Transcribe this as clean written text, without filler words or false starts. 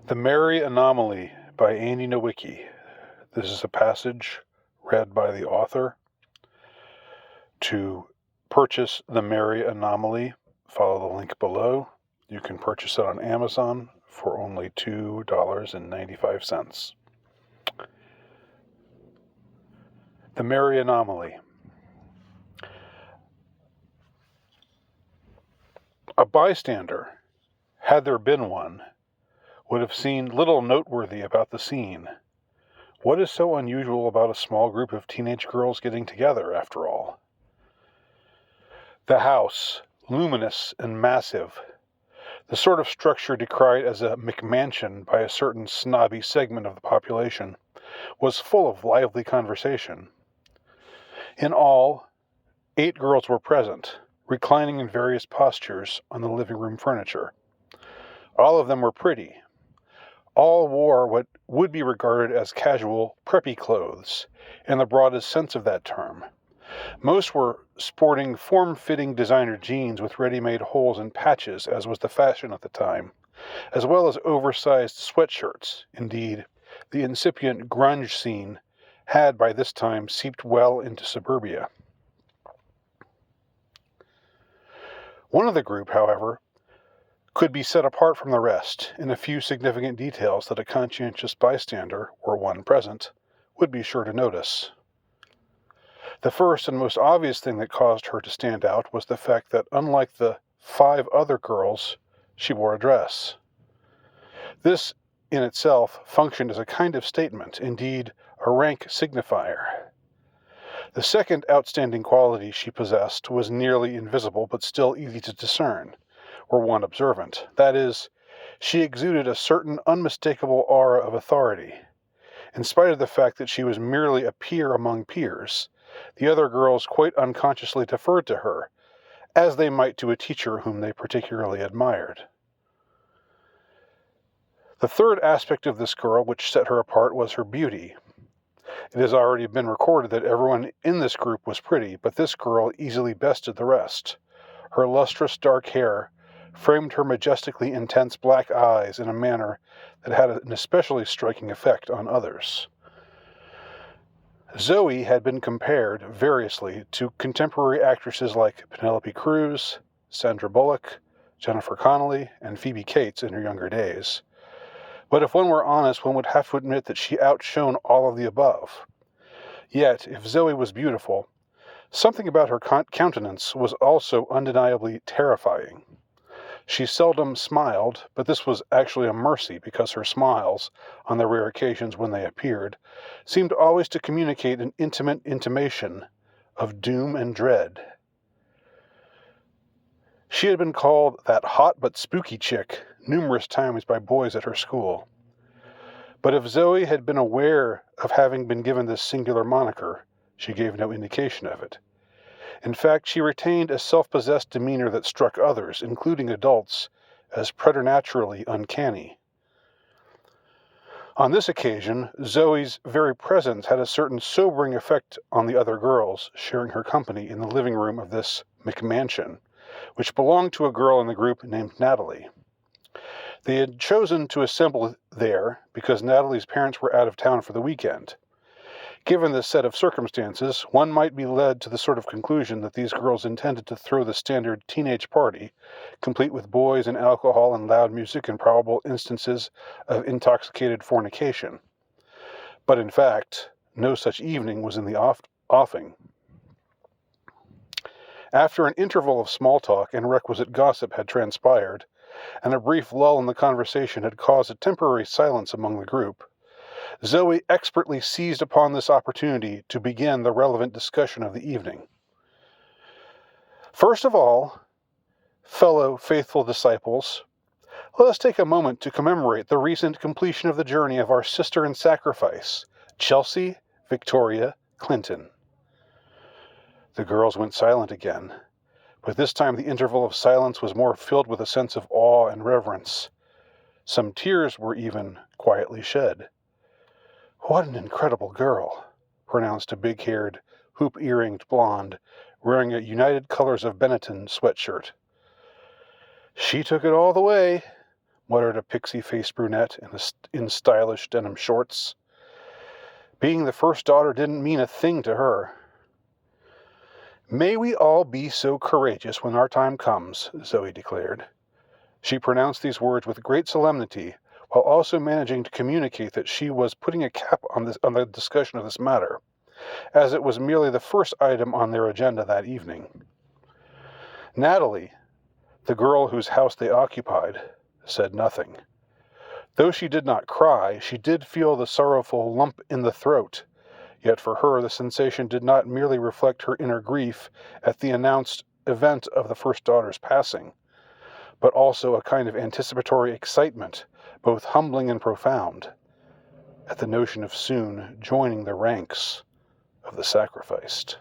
The Mary Anomaly by Andy Nowicki. This is a passage read by the author. To purchase The Mary Anomaly, follow the link below. You can purchase it on Amazon for only $2.95. The Mary Anomaly. A bystander, had there been one, would have seen little noteworthy about the scene. What is so unusual about a small group of teenage girls getting together, after all? The house, luminous and massive, the sort of structure decried as a McMansion by a certain snobby segment of the population, was full of lively conversation. In all, 8 girls were present, reclining in various postures on the living room furniture. All of them were pretty. All wore what would be regarded as casual, preppy clothes, in the broadest sense of that term. Most were sporting form-fitting designer jeans with ready-made holes and patches, as was the fashion at the time, as well as oversized sweatshirts. Indeed, the incipient grunge scene had by this time seeped well into suburbia. One of the group, however, could be set apart from the rest in a few significant details that a conscientious bystander, or one present, would be sure to notice. The first and most obvious thing that caused her to stand out was the fact that, unlike the 5 other girls, she wore a dress. This, in itself, functioned as a kind of statement, indeed, a rank signifier. The second outstanding quality she possessed was nearly invisible, but still easy to discern, were one observant. That is, she exuded a certain unmistakable aura of authority. In spite of the fact that she was merely a peer among peers, the other girls quite unconsciously deferred to her, as they might to a teacher whom they particularly admired. The third aspect of this girl which set her apart was her beauty. It has already been recorded that everyone in this group was pretty, but this girl easily bested the rest. Her lustrous dark hair framed her majestically intense black eyes in a manner that had an especially striking effect on others. Zoe had been compared, variously, to contemporary actresses like Penelope Cruz, Sandra Bullock, Jennifer Connelly, and Phoebe Cates in her younger days. But if one were honest, one would have to admit that she outshone all of the above. Yet, if Zoe was beautiful, something about her countenance was also undeniably terrifying. She seldom smiled, but this was actually a mercy, because her smiles, on the rare occasions when they appeared, seemed always to communicate an intimate intimation of doom and dread. She had been called that hot but spooky chick numerous times by boys at her school. But if Zoe had been aware of having been given this singular moniker, she gave no indication of it. In fact, she retained a self-possessed demeanor that struck others, including adults, as preternaturally uncanny. On this occasion, Zoe's very presence had a certain sobering effect on the other girls sharing her company in the living room of this McMansion, which belonged to a girl in the group named Natalie. They had chosen to assemble there because Natalie's parents were out of town for the weekend. Given this set of circumstances, one might be led to the sort of conclusion that these girls intended to throw the standard teenage party, complete with boys and alcohol and loud music and probable instances of intoxicated fornication. But in fact, no such evening was in the offing. After an interval of small talk and requisite gossip had transpired, and a brief lull in the conversation had caused a temporary silence among the group, Zoe expertly seized upon this opportunity to begin the relevant discussion of the evening. First of all, fellow faithful disciples, let us take a moment to commemorate the recent completion of the journey of our sister in sacrifice, Chelsea Victoria Clinton. The girls went silent again, but this time the interval of silence was more filled with a sense of awe and reverence. Some tears were even quietly shed. "What an incredible girl," pronounced a big-haired, hoop-earringed blonde, wearing a United Colors of Benetton sweatshirt. "She took it all the way," muttered a pixie-faced brunette in stylish denim shorts. Being the first daughter didn't mean a thing to her. "May we all be so courageous when our time comes," Zoe declared. She pronounced these words with great solemnity, while also managing to communicate that she was putting a cap on the discussion of this matter, as it was merely the first item on their agenda that evening. Natalie, the girl whose house they occupied, said nothing. Though she did not cry, she did feel the sorrowful lump in the throat, yet for her the sensation did not merely reflect her inner grief at the announced event of the first daughter's passing, but also a kind of anticipatory excitement, both humbling and profound, at the notion of soon joining the ranks of the sacrificed.